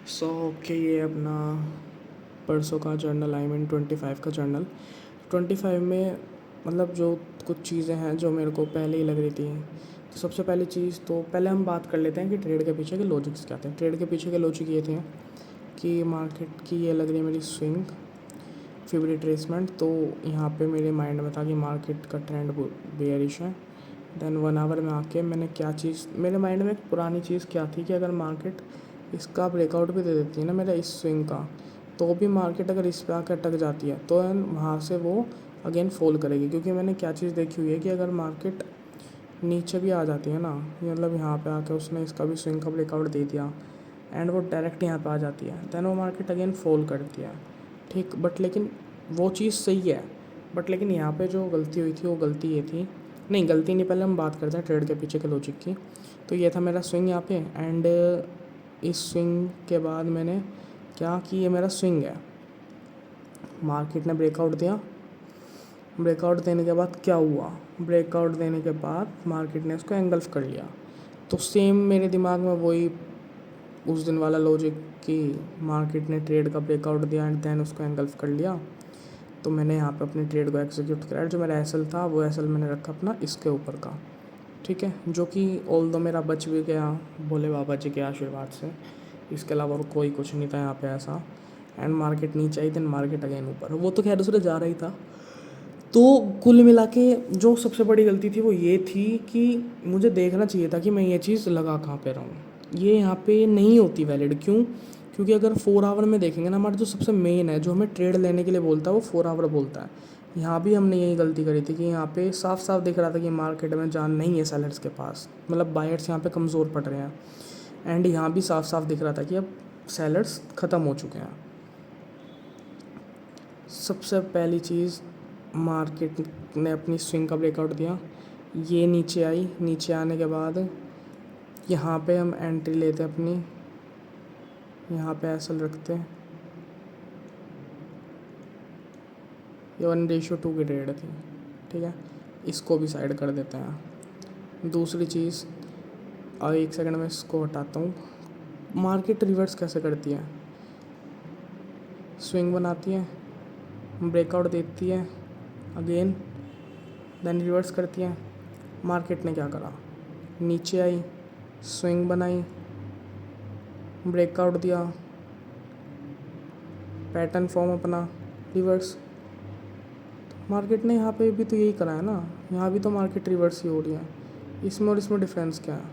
Okay, ये अपना परसों का जर्नल, आई मीन 25 का जर्नल। 25 में मतलब जो कुछ चीज़ें हैं जो मेरे को पहले ही लग रही थी। तो सबसे पहली चीज़, तो पहले हम बात कर लेते हैं कि ट्रेड के पीछे के लॉजिक्स क्या थे। ट्रेड के पीछे के लॉजिक ये थे कि मार्केट की ये लग रही है मेरी स्विंग फिब रिट्रेसमेंट। तो यहाँ पे मेरे माइंड में था कि मार्केट का ट्रेंड बेयरिश है। देन 1 आवर में आके मैंने क्या चीज़, मेरे माइंड में एक पुरानी चीज़ क्या थी कि अगर मार्केट इसका ब्रेकआउट भी दे देती है ना मेरा इस स्विंग का, तो भी मार्केट अगर इस पे आकर अटक जाती है तो वहाँ से वो अगेन फॉल करेगी। क्योंकि मैंने क्या चीज़ देखी हुई है कि अगर मार्केट नीचे भी आ जाती है ना, मतलब यहाँ पे आके उसने इसका भी स्विंग का ब्रेकआउट दे दिया एंड वो डायरेक्ट यहाँ पे आ जाती है, देन वो मार्केट अगेन फॉल करती है। ठीक, बट लेकिन वो चीज़ सही है। बट लेकिन यहाँ पे जो गलती हुई थी वो गलती ये थी, नहीं गलती नहीं, पहले हम बात करते हैं ट्रेड के पीछे के लॉजिक की। तो ये था मेरा स्विंग यहाँ पे, एंड इस स्विंग के बाद मैंने क्या कि ये मेरा स्विंग है, मार्केट ने ब्रेकआउट दिया। ब्रेकआउट देने के बाद क्या हुआ, ब्रेकआउट देने के बाद मार्केट ने इसको एंगल्फ कर लिया। तो सेम मेरे दिमाग में वही उस दिन वाला लॉजिक कि मार्केट ने ट्रेड का ब्रेकआउट दिया एंड देन उसको एंगल्फ कर लिया। तो मैंने यहाँ पे अपनी ट्रेड को एग्जीक्यूट करा। जो मेरा एसएल था वो एसएल मैंने रखा अपना इसके ऊपर का, ठीक है, जो कि ऑल दो मेरा बच भी गया भोले बाबा जी के आशीर्वाद से। इसके अलावा और कोई कुछ नहीं था यहाँ पे ऐसा। एंड मार्केट नीचे आई, देन मार्केट अगेन ऊपर, वो तो खैर उसने जा रहा ही था। तो कुल मिला के जो सबसे बड़ी गलती थी वो ये थी कि मुझे देखना चाहिए था कि मैं ये चीज़ लगा कहाँ पे रहा हूँ। ये यहाँ पे नहीं होती वैलिड, क्यों? क्योंकि अगर 4 आवर में देखेंगे ना, हमारा जो सबसे मेन है जो हमें ट्रेड लेने के लिए बोलता है वो 4 आवर बोलता है। यहाँ भी हमने यही गलती करी थी कि यहाँ पे साफ साफ दिख रहा था कि मार्केट में जान नहीं है सेलर्स के पास, मतलब बायर्स यहाँ पे कमज़ोर पड़ रहे हैं। एंड यहाँ भी साफ साफ दिख रहा था कि अब सेलर्स ख़त्म हो चुके हैं। सबसे पहली चीज़, मार्केट ने अपनी स्विंग का ब्रेकआउट दिया, ये नीचे आई, नीचे आने के बाद यहाँ पे हम एंट्री लेते अपनी, यहाँ पे एसएल रखते हैं। ये 1:2 की ट्रेड थी, ठीक है, इसको भी साइड कर देते हैं। दूसरी चीज़, और एक सेकंड में इसको हटाता हूँ। मार्केट रिवर्स कैसे करती है, स्विंग बनाती है, ब्रेकआउट देती है अगेन, देन रिवर्स करती है। मार्केट ने क्या करा, नीचे आई, स्विंग बनाई, ब्रेकआउट दिया, पैटर्न फॉर्म अपना, रिवर्स। मार्केट ने यहाँ पे भी तो यही करा है ना, यहाँ भी तो मार्केट रिवर्स ही हो रही है। इसमें और इसमें डिफरेंस क्या है?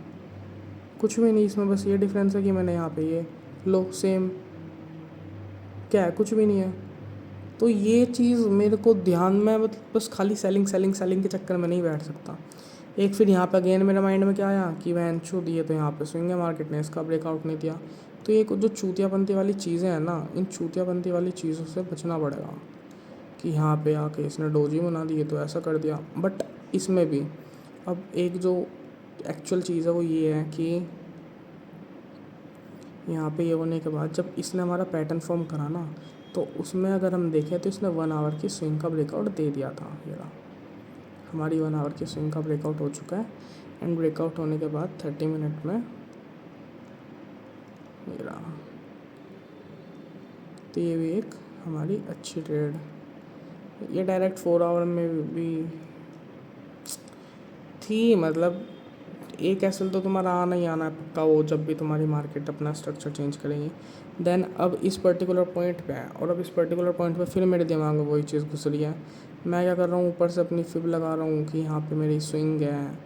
कुछ भी नहीं, इसमें बस ये डिफरेंस है कि मैंने यहाँ पे ये लो सेम, क्या है, कुछ भी नहीं है। तो ये चीज़ मेरे को ध्यान में, मतलब बस खाली सेलिंग सेलिंग सेलिंग के चक्कर में नहीं बैठ सकता। एक फिर यहाँ पे अगेन मेरे माइंड में क्या आया कि वैन छू दिए तो यहाँ पे स्विंग है, मार्केट ने इसका ब्रेकआउट नहीं दिया। तो ये कुछ जो चूतियापंती वाली चीज़ें हैं ना, इन चूतियापंती वाली चीज़ों से बचना पड़ेगा कि यहाँ पे आके इसने डोजी बना दी तो ऐसा कर दिया। बट इसमें भी अब एक जो एक्चुअल चीज़ है वो ये है कि यहाँ पे ये होने के बाद जब इसने हमारा पैटर्न फॉर्म करा ना, तो उसमें अगर हम देखें तो इसने 1 आवर की स्विंग का ब्रेकआउट दे दिया था। ये रहा, हमारी 1 आवर की स्विंग का ब्रेकआउट हो चुका है। एंड ब्रेकआउट होने के बाद 30 मिनट में ये रहा। तो ये भी एक हमारी अच्छी ट्रेड, ये डायरेक्ट 4 आवर में भी थी। मतलब एक एसएल तो तुम्हारा आना ही आना है पक्का, वो जब भी तुम्हारी मार्केट अपना स्ट्रक्चर चेंज करेगी। देन अब इस पर्टिकुलर पॉइंट पे है, और अब इस पर्टिकुलर पॉइंट पे फिर मेरे दिमाग में वही चीज़ घुस रही है। मैं क्या कर रहा हूँ, ऊपर से अपनी फिब लगा रहा हूँ कि यहाँ पे मेरी स्विंग है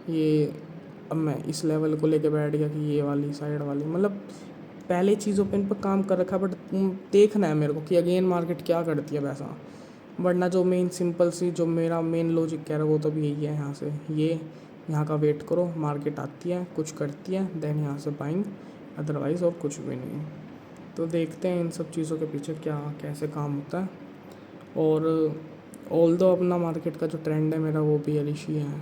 ये। अब मैं इस लेवल को लेके बैठ गया कि ये वाली साइड वाली, मतलब पहले चीज़ों पे इन पर काम कर रखा, बट देखना है मेरे को कि अगेन मार्केट क्या करती है वैसा। वरना जो मेन सिंपल सी जो मेरा मेन लॉजिक कह रहा है वो तो भी यही है, यहाँ से ये, यहाँ का वेट करो, मार्केट आती है कुछ करती है, देन यहाँ से बाइंग, अदरवाइज़ और कुछ भी नहीं। तो देखते हैं इन सब चीज़ों के पीछे क्या कैसे काम होता है। और ऑल दो अपना मार्केट का जो ट्रेंड है मेरा वो भी बेयरिश ही है।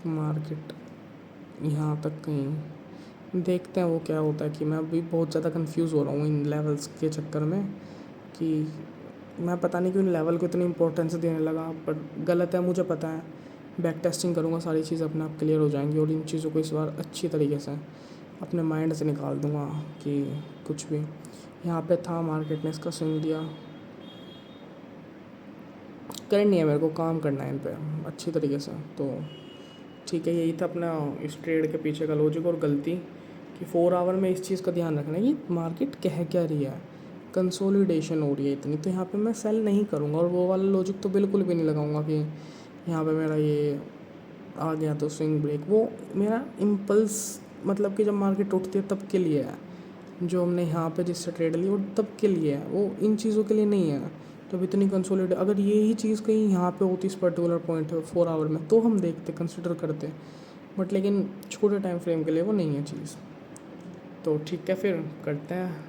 मार्केट यहाँ तक कहीं, देखते हैं वो क्या होता है। कि मैं अभी बहुत ज़्यादा कंफ्यूज हो रहा हूँ इन लेवल्स के चक्कर में, कि मैं पता नहीं क्यों इन लेवल को इतनी इंपॉर्टेंस देने लगा, पर गलत है मुझे पता है। बैक टेस्टिंग करूँगा, सारी चीज़ अपने आप क्लियर हो जाएंगी और इन चीज़ों को इस बार अच्छी तरीके से अपने माइंड से निकाल दूँगा कि कुछ भी यहाँ पे था, मार्केट ने इसका स्विंग दिया, करनी है मेरे को, काम करना है इन पे अच्छी तरीके से। तो ठीक है, यही था अपना इस ट्रेड के पीछे का लॉजिक और गलती कि 4 आवर में इस चीज़ का ध्यान रखना है कि मार्केट कह क्या रही है, कंसोलिडेशन हो रही है इतनी, तो यहाँ पे मैं सेल नहीं करूँगा। और वो वाला लॉजिक तो बिल्कुल भी नहीं लगाऊंगा कि यहाँ पे मेरा ये आ गया तो स्विंग ब्रेक, वो मेरा इम्पल्स, मतलब कि जब मार्केट उठती है तब के लिए है। जो हमने यहाँ पे जिससे ट्रेड ली वो तब के लिए है, वो इन चीज़ों के लिए नहीं है। जब इतनी कंसोलिडेट, अगर ये ही चीज़ कहीं यहाँ पे होती इस पर्टिकुलर पॉइंट 4 आवर में, तो हम देखते, कंसिडर करते, बट लेकिन छोटे टाइम फ्रेम के लिए वो नहीं है चीज़। तो ठीक है, फिर करते हैं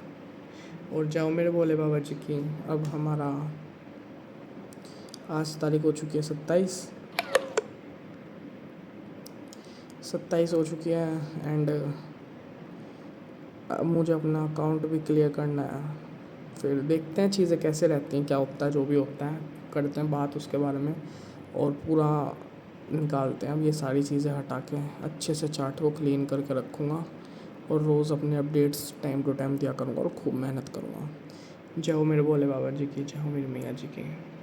और जाओ मेरे भोले बाबा जी की। अब हमारा आज तारीख हो चुकी है 27 हो चुकी है। एंड अब मुझे अपना अकाउंट भी क्लियर करना है। फिर देखते हैं चीज़ें कैसे रहती हैं, क्या होता है, जो भी होता है करते हैं बात उसके बारे में और पूरा निकालते हैं। अब ये सारी चीज़ें हटा के अच्छे से चार्ट को क्लीन करके रखूँगा और रोज़ अपने अपडेट्स टाइम टू टाइम दिया करूँगा और खूब मेहनत करूँगा। जय हो मेरे भोले बाबा जी की, जय हो मेरी मैया जी की।